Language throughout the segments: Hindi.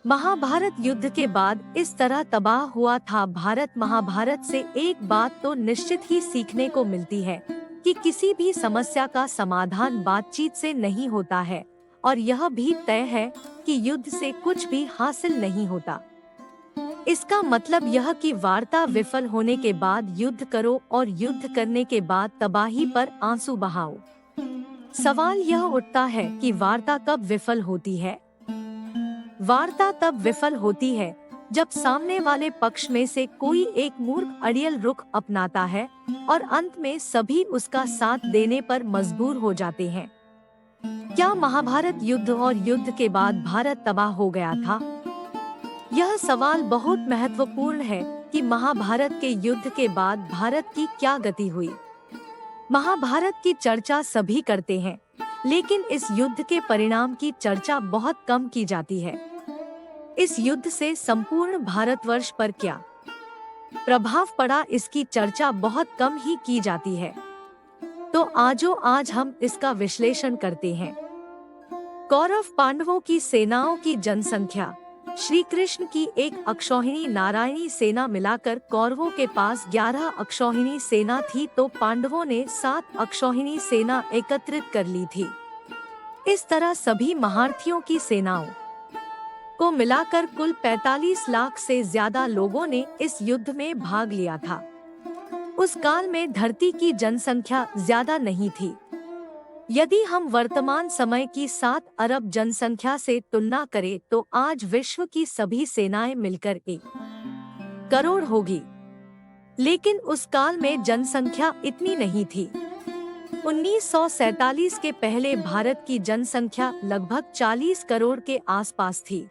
महाभारत युद्ध के बाद इस तरह तबाह हुआ था भारत। महाभारत से एक बात तो निश्चित ही सीखने को मिलती है कि किसी भी समस्या का समाधान बातचीत से नहीं होता है, और यह भी तय है कि युद्ध से कुछ भी हासिल नहीं होता। इसका मतलब यह कि वार्ता विफल होने के बाद युद्ध करो और युद्ध करने के बाद तबाही पर आंसू बहाओ। सवाल यह उठता है कि वार्ता कब विफल होती है? वार्ता तब विफल होती है जब सामने वाले पक्ष में से कोई एक मूर्ख अड़ियल रुख अपनाता है और अंत में सभी उसका साथ देने पर मजबूर हो जाते हैं। क्या महाभारत युद्ध और युद्ध के बाद भारत तबाह हो गया था? यह सवाल बहुत महत्वपूर्ण है कि महाभारत के युद्ध के बाद भारत की क्या गति हुई। महाभारत की चर्चा सभी करते हैं, लेकिन इस युद्ध के परिणाम की चर्चा बहुत कम की जाती है। इस युद्ध से संपूर्ण भारतवर्ष पर क्या प्रभाव पड़ा, इसकी चर्चा बहुत कम ही की जाती है। तो आज हम इसका विश्लेषण करते हैं। कौरव पांडवों की सेनाओं की जनसंख्या। श्री कृष्ण की एक अक्षौहिणी नारायणी सेना मिलाकर कौरवों के पास 11 अक्षौहिणी सेना थी, तो पांडवों ने 7 अक्षौहिणी सेना एकत्रित कर ली थी। इस तरह सभी महारथियों की सेनाओं को मिलाकर कुल 45 लाख से ज्यादा लोगों ने इस युद्ध में भाग लिया था। उस काल में धरती की जनसंख्या ज्यादा नहीं थी। यदि हम वर्तमान समय की 7 अरब जनसंख्या से तुलना करें तो आज विश्व की सभी सेनाएं मिलकर 1 करोड़ होगी, लेकिन उस काल में जनसंख्या इतनी नहीं थी। 1947 के पहले भारत की जनसंख्या लगभग 40 करोड़ के आसपास थी।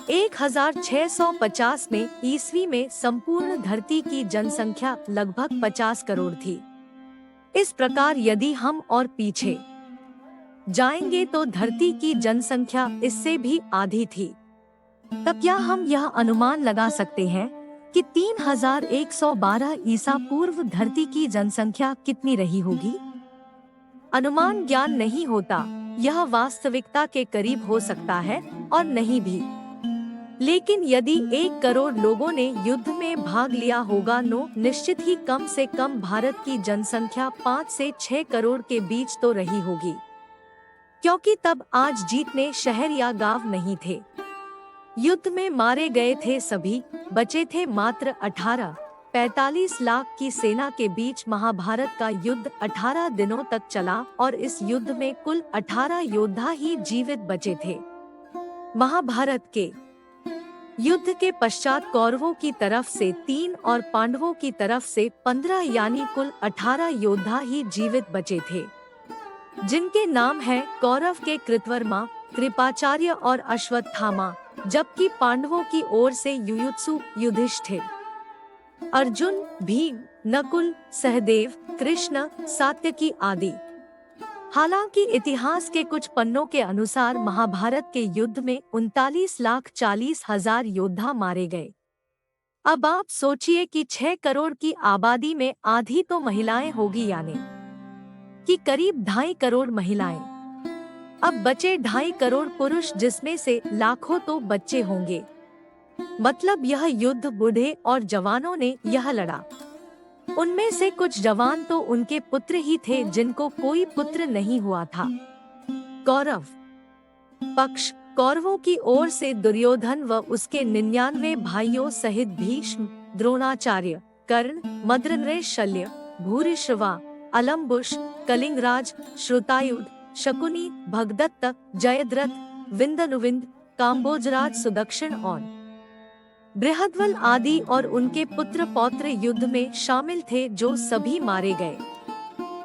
1650 में ईस्वी में संपूर्ण धरती की जनसंख्या लगभग 50 करोड़ थी। इस प्रकार यदि हम और पीछे जाएंगे तो धरती की जनसंख्या इससे भी आधी थी। तब क्या हम यह अनुमान लगा सकते हैं कि 3112 ईसा पूर्व धरती की जनसंख्या कितनी रही होगी? अनुमान ज्ञान नहीं होता, यह वास्तविकता के करीब हो सकता है और नहीं भी। लेकिन यदि 1 करोड़ लोगों ने युद्ध में भाग लिया होगा निश्चित ही कम से कम भारत की जनसंख्या 5 से 6 करोड़ के बीच तो रही होगी, क्योंकि तब आज जीतने शहर या गांव नहीं थे। युद्ध में मारे गए थे सभी, बचे थे मात्र 18। 45 लाख की सेना के बीच महाभारत का युद्ध 18 दिनों तक चला और इस युद्ध में कुल 18 योद्धा ही जीवित बचे थे। महाभारत के युद्ध के पश्चात कौरवों की तरफ से 3 और पांडवों की तरफ से 15 यानी कुल 18 योद्धा ही जीवित बचे थे, जिनके नाम है कौरव के कृतवर्मा, कृपाचार्य और अश्वत्थामा, जबकि पांडवों की ओर से युयुत्सु, युधिष्ठिर, अर्जुन, भीम, नकुल, सहदेव, कृष्ण, सात्यकी आदि। हालांकि इतिहास के कुछ पन्नों के अनुसार महाभारत के युद्ध में 39,40,000 योद्धा मारे गए। अब आप सोचिए कि 6 करोड़ की आबादी में आधी तो महिलाएं होगी, यानी कि करीब 2.5 करोड़ महिलाएं। अब बचे 2.5 करोड़ पुरुष, जिसमें से लाखों तो बच्चे होंगे। मतलब यह युद्ध बूढ़े और जवानों ने यह लड़ा। उनमें से कुछ जवान तो उनके पुत्र ही थे जिनको कोई पुत्र नहीं हुआ था। कौरव पक्ष। कौरवों की ओर से दुर्योधन व उसके 99 भाइयों सहित भीष्म, द्रोणाचार्य, कर्ण, मद्रनरेश, शल्य, भूरिश्रवा, अलम्बुश, कलिंगराज, श्रुतायुध, शकुनी, भगदत्त, जयद्रथ, विंदनुविंद, काम्बोजराज, सुदक्षिण और बृहद्बल आदि और उनके पुत्र पौत्र युद्ध में शामिल थे, जो सभी मारे गए।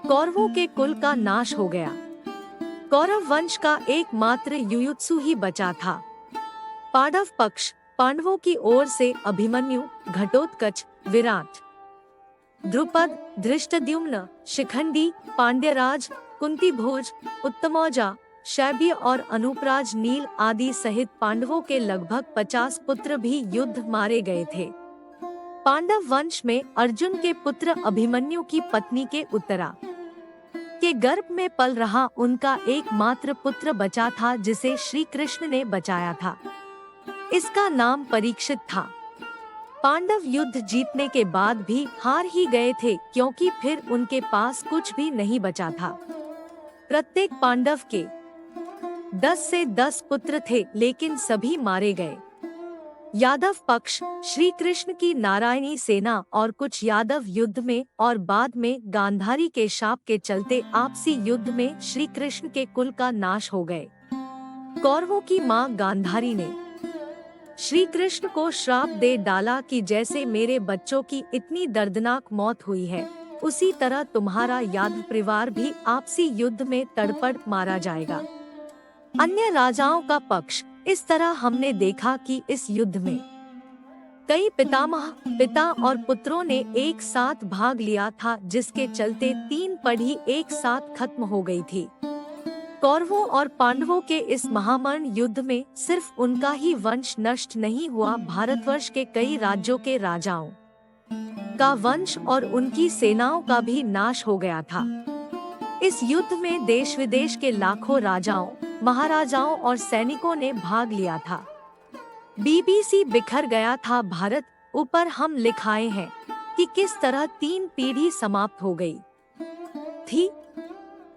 कौरवों के कुल का नाश हो गया। कौरव वंश का एकमात्र युयुत्सु ही बचा था। पांडव पक्ष। पांडवों की ओर से अभिमन्यु, घटोत्कच, विराट, द्रुपद, धृष्टद्युम्न, शिखंडी, पांड्यराज, कुंतीभोज, उत्तमौजा, शैब्य और अनुपराज, नील आदि सहित पांडवों के लगभग 50 पुत्र भी युद्ध मारे गए थे। पांडव वंश में अर्जुन के पुत्र अभिमन्यु की पत्नी के उत्तरा के गर्भ में पल रहा उनका एकमात्र पुत्र बचा था, जिसे श्री कृष्ण ने बचाया था। इसका नाम परीक्षित था। पांडव युद्ध जीतने के बाद भी हार ही गए थे, क्योंकि फिर उनके पास कुछ भी नहीं बचा था। प्रत्येक पांडव के 10 से 10 पुत्र थे, लेकिन सभी मारे गए। यादव पक्ष, श्री कृष्ण की नारायणी सेना और कुछ यादव युद्ध में और बाद में गांधारी के शाप के चलते आपसी युद्ध में श्री कृष्ण के कुल का नाश हो गए। कौरवों की मां गांधारी ने श्री कृष्ण को श्राप दे डाला कि जैसे मेरे बच्चों की इतनी दर्दनाक मौत हुई है, उसी तरह तुम्हारा यादव परिवार भी आपसी युद्ध में तड़पड़ मारा जाएगा। अन्य राजाओं का पक्ष, इस तरह हमने देखा कि इस युद्ध में कई पिता और पुत्रों ने एक साथ भाग लिया था, जिसके चलते 3 पीढ़ी एक साथ खत्म हो गई थी। कौरवों और पांडवों के इस महामरण युद्ध में सिर्फ उनका ही वंश नष्ट नहीं हुआ, भारतवर्ष के कई राज्यों के राजाओं का वंश और उनकी सेनाओं का भी नाश हो गया था। इस युद्ध में देश विदेश के लाखों राजाओं, महाराजाओं और सैनिकों ने भाग लिया था। बीबीसी बिखर गया था भारत, ऊपर हम लिखाए हैं कि किस तरह 3 पीढ़ी समाप्त हो गई थी।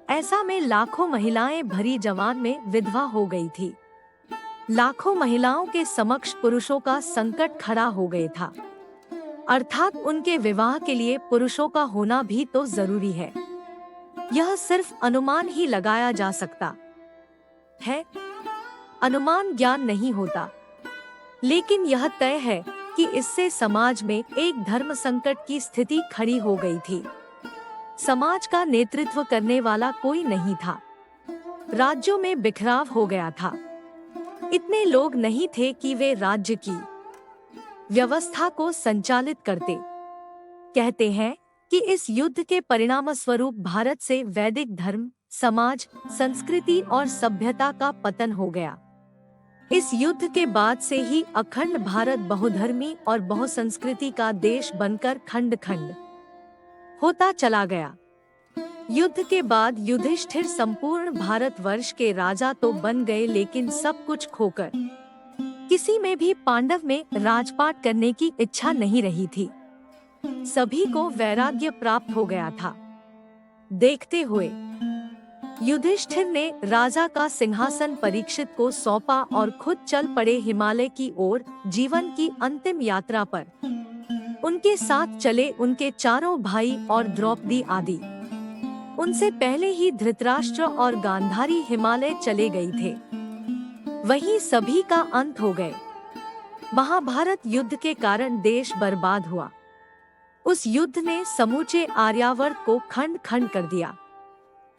ऐसा में लाखों महिलाएं भरी जवान में विधवा हो गई थी। लाखों महिलाओं के समक्ष पुरुषों का संकट खड़ा हो गया था, अर्थात उनके विवाह के लिए पुरुषों का होना भी तो जरूरी है। यह सिर्फ अनुमान ही लगाया जा सकता है, अनुमान ज्ञान नहीं होता, लेकिन यह तय है कि इससे समाज में एक धर्म संकट की स्थिति खड़ी हो गई थी। समाज का नेतृत्व करने वाला कोई नहीं था। राज्यों में बिखराव हो गया था। इतने लोग नहीं थे कि वे राज्य की व्यवस्था को संचालित करते। कहते हैं कि इस युद्ध के परिणाम स्वरूप भारत से वैदिक धर्म, समाज, संस्कृति और सभ्यता का पतन हो गया। इस युद्ध के बाद से ही अखंड भारत बहुधर्मी और बहुसंस्कृति का देश बनकर खंड खंड होता चला गया। युद्ध के बाद युधिष्ठिर संपूर्ण भारतवर्ष के राजा तो बन गए, लेकिन सब कुछ खोकर किसी में भी पांडव में राजपाट करने की इच्छा नहीं रही थी। सभी को वैराग्य प्राप्त हो गया था। देखते हुए युधिष्ठिर ने राजा का सिंहासन परीक्षित को सौंपा और खुद चल पड़े हिमालय की ओर, जीवन की अंतिम यात्रा पर। उनके साथ चले उनके चारों भाई और द्रौपदी आदि। उनसे पहले ही धृतराष्ट्र और गांधारी हिमालय चले गए थे। वहीं सभी का अंत हो गए। महाभारत युद्ध के कारण देश बर्बाद हुआ। उस युद्ध ने समूचे आर्यावर्त को खंड खंड कर दिया।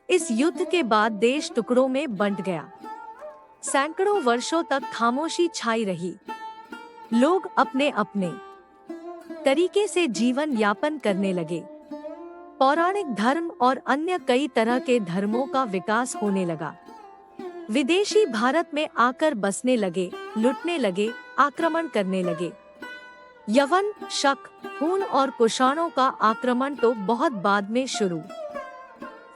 इस युद्ध के बाद देश टुकड़ों में बंट गया। सैकड़ों वर्षों तक खामोशी छाई रही। लोग अपने अपने तरीके से जीवन यापन करने लगे। पौराणिक धर्म और अन्य कई तरह के धर्मों का विकास होने लगा। विदेशी भारत में आकर बसने लगे, लुटने लगे, आक्रमण करने लगे। यवन, शक, हूण और कुषाणों का आक्रमण तो बहुत बाद में शुरू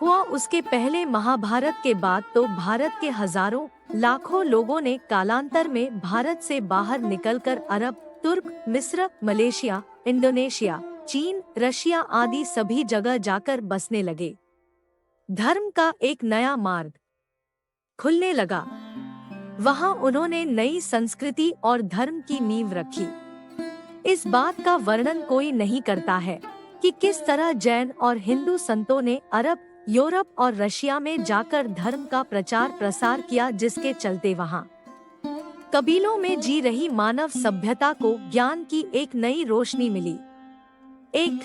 हुआ। उसके पहले महाभारत के बाद तो भारत के हजारों लाखों लोगों ने कालांतर में भारत से बाहर निकलकर अरब, तुर्क, मिस्र, मलेशिया, इंडोनेशिया, चीन, रशिया आदि सभी जगह जाकर बसने लगे। धर्म का एक नया मार्ग खुलने लगा। वहां उन्होंने नई संस्कृति और धर्म की नींव रखी। इस बात का वर्णन कोई नहीं करता है कि किस तरह जैन और हिंदू संतों ने अरब, यूरोप और रशिया में जाकर धर्म का प्रचार प्रसार किया, जिसके चलते वहां कबीलों में जी रही मानव सभ्यता को ज्ञान की एक नई रोशनी मिली। एक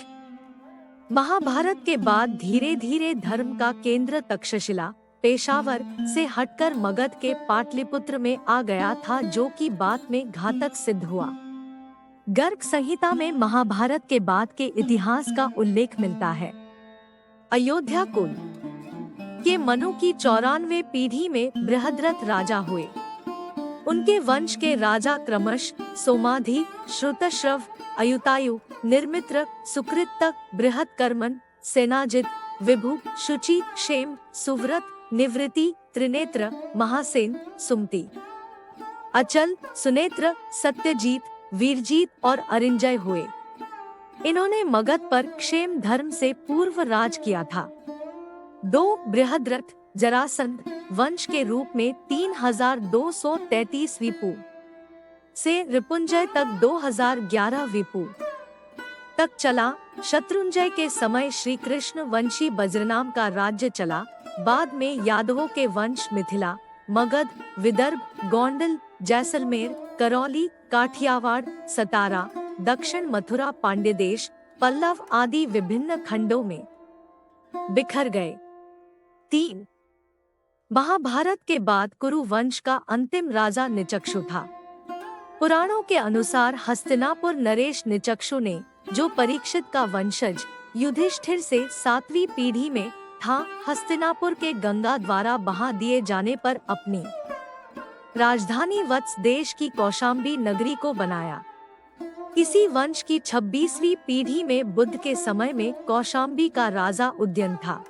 महाभारत के बाद धीरे धीरे धर्म का केंद्र तक्षशिला, पेशावर से हटकर मगध के पाटलिपुत्र में आ गया था, जो कि बाद में घातक सिद्ध हुआ। गर्ग संहिता में महाभारत के बाद के इतिहास का उल्लेख मिलता है। अयोध्या कुल के मनु की 94 पीढ़ी में बृहद्रथ राजा हुए। उनके वंश के राजा क्रमश सोमाधि, श्रुतश्रव, अयुतायु, निर्मित्र, सुकृत, बृहत्कर्मन, सेनाजित, विभु, शुचि, क्षेम, सुव्रत, निवृत्ति, त्रिनेत्र, महासेन, सुमति, अचल, सुनेत्र, सत्यजीत, वीरजीत और अरिंजय हुए। इन्होंने मगध पर क्षेम धर्म से पूर्व राज किया था। 2 बृहद्रथ जरासंध वंश के रूप में 3233 वीपू से रिपुंजय तक 2011 वीपू तक चला। शत्रुंजय के समय श्री कृष्ण वंशी बज्रनाम का राज्य चला। बाद में यादवों के वंश मिथिला, मगध, विदर्भ, गोंडल, जैसलमेर, करौली, काठियावाड़, सतारा, दक्षिण मथुरा, पांड्यदेश, पल्लव आदि विभिन्न खंडों में बिखर गए। 3 महाभारत के बाद कुरु वंश का अंतिम राजा निचक्षु था। पुराणों के अनुसार हस्तिनापुर नरेश निचक्षु ने, जो परीक्षित का वंशज युधिष्ठिर से 7वीं पीढ़ी में था, हस्तिनापुर के गंगा द्वारा बहा दिए जाने पर अपनी राजधानी वत्स देश की कौशाम्बी नगरी को बनाया। इसी वंश की 26वीं पीढ़ी में बुद्ध के समय में कौशाम्बी का राजा उद्यन था।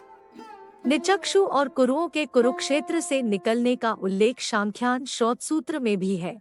निचक्षु और कुरुओं के कुरुक्षेत्र से निकलने का उल्लेख सांख्यान श्रौतसूत्र में भी है।